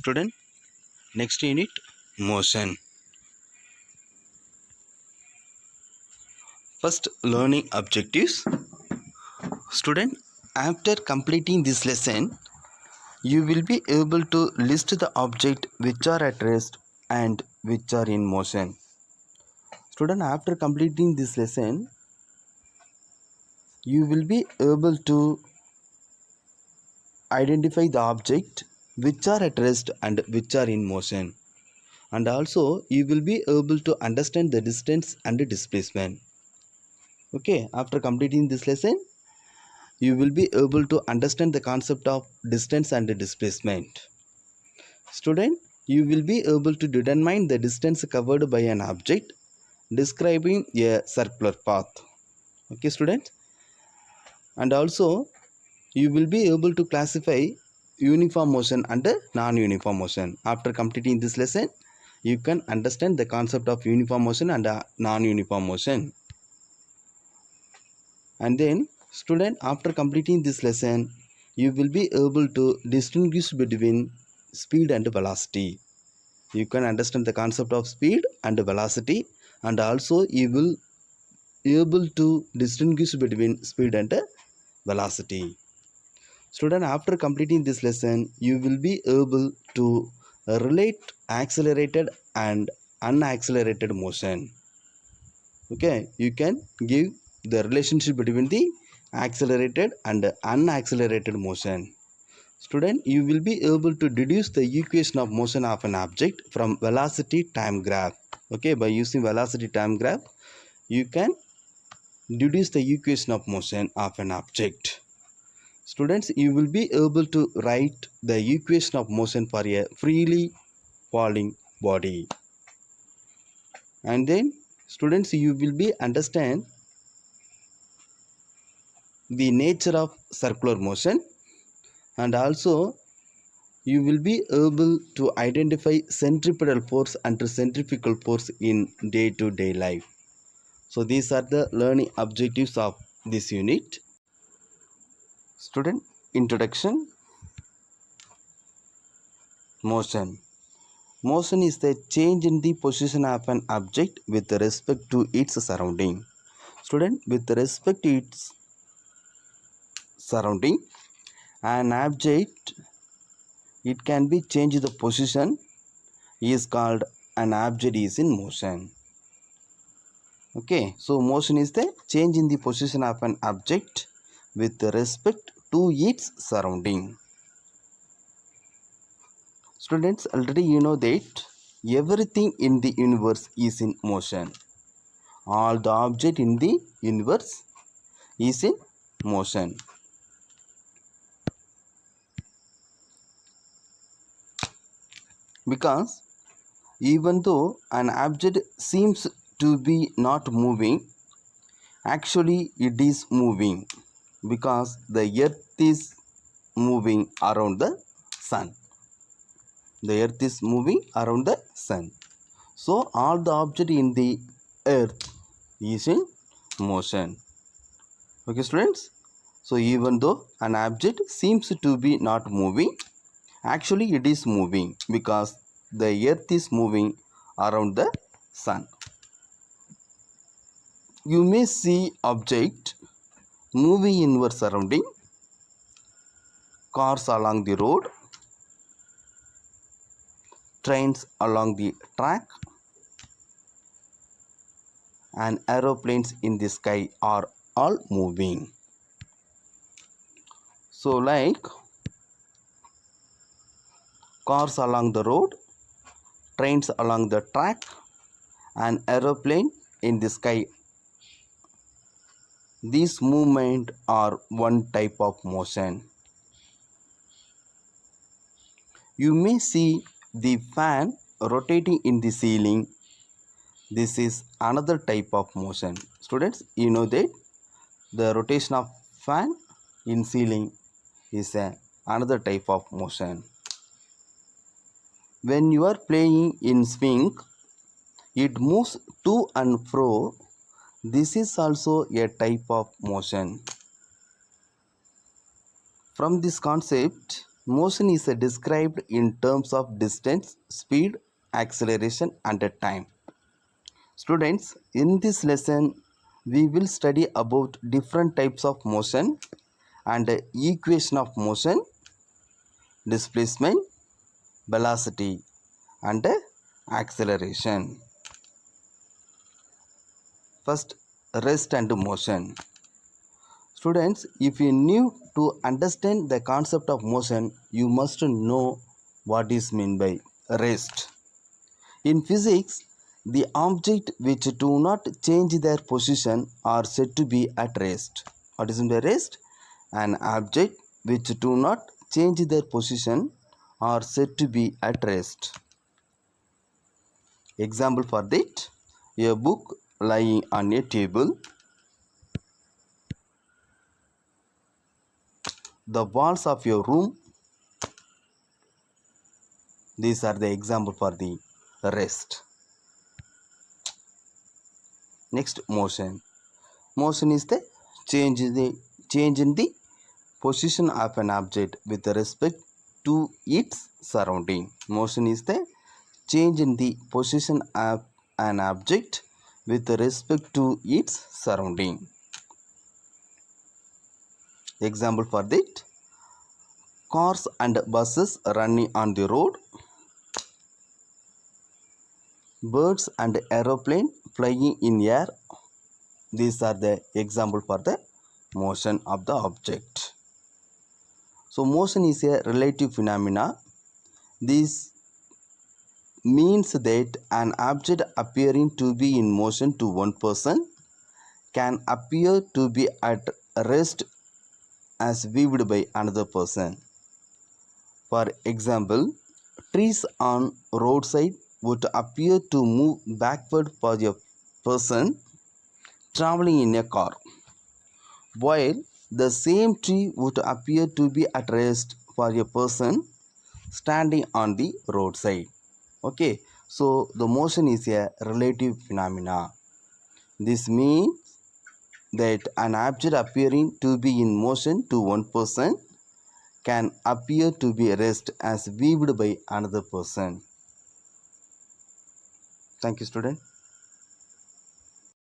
Student, next unit, motion. First, learning objectives. Student, after completing this lesson, you will be able to list the objects which are at rest and which are in motion. Student, after completing this lesson, you will be able to identify the object which are at rest and which are in motion, and also you will be able to understand the distance and the displacement. Okay, after completing this lesson, you will be able to understand the concept of distance and displacement. Student, you will be able to determine the distance covered by an object describing a circular path. Okay, students, and also you will be able to classify uniform motion and non-uniform motion. After completing this lesson, you can understand the concept of uniform motion and non-uniform motion. And then, student, after completing this lesson, you will be able to distinguish between speed and velocity. You can understand the concept of speed and velocity, and also you will be able to distinguish between speed and velocity. Student, after completing this lesson, you will be able to relate accelerated and unaccelerated motion. Okay, you can give the relationship between the accelerated and unaccelerated motion. Student, you will be able to deduce the equation of motion of an object from velocity time graph. Okay, by using velocity time graph, you can deduce the equation of motion of an object. Students, you will be able to write the equation of motion for a freely falling body. And then, students, you will be understand the nature of circular motion, and also you will be able to identify centripetal force and centrifugal force in day-to-day life. So these are the learning objectives of this unit. Student, introduction. Motion. Motion is the change in the position of an object with respect to its surrounding. Student, with respect to its surrounding, an object, it can be changed the position, is called an object is in motion. Okay, so motion is the change in the position of an object with respect to its surrounding. Students, already you know that everything in the universe is in motion. All the object in the universe is in motion. Because even though an object seems to be not moving, actually it is moving, because the earth is moving around the sun. The earth is moving around the sun. So all the object in the earth is in motion. Okay, students. So even though an object seems to be not moving, actually it is moving, because the earth is moving around the sun. You may see object moving in your surrounding, cars along the road, trains along the track, and aeroplanes in the sky are all moving. So like cars along the road, trains along the track, and aeroplane in the sky, these movements are one type of motion. You may see the fan rotating in the ceiling. This is another type of motion. Students, you know that the rotation of fan in ceiling is another type of motion. When you are playing in swing, it moves to and fro. This is also a type of motion. From this concept, Motion is described in terms of distance, speed, acceleration and time. Students, in this lesson, we will study about different types of motion and equation of motion, displacement, velocity and acceleration. First, rest and motion. Students, if you need to understand the concept of motion, you must know what is meant by rest. In physics, the objects which do not change their position are said to be at rest. What is meant by rest? An object which do not change their position are said to be at rest. Example for that, a book lying on a table, the walls of your room. These are the example for the rest. Next, motion. Motion is the change in the position of an object with respect to its surrounding. Motion is the change in the position of an object with respect to its surrounding. Example for that, cars and buses running on the road, birds and aeroplane flying in air. These are the example for the motion of the object. So motion is a relative phenomena. This means that an object appearing to be in motion to one person can appear to be at rest as viewed by another person. For example, trees on roadside would appear to move backward for a person traveling in a car, while the same tree would appear to be at rest for a person standing on the roadside. Okay, so the motion is a relative phenomena. This means that an object appearing to be in motion to one person can appear to be rest as viewed by another person. Thank you, student.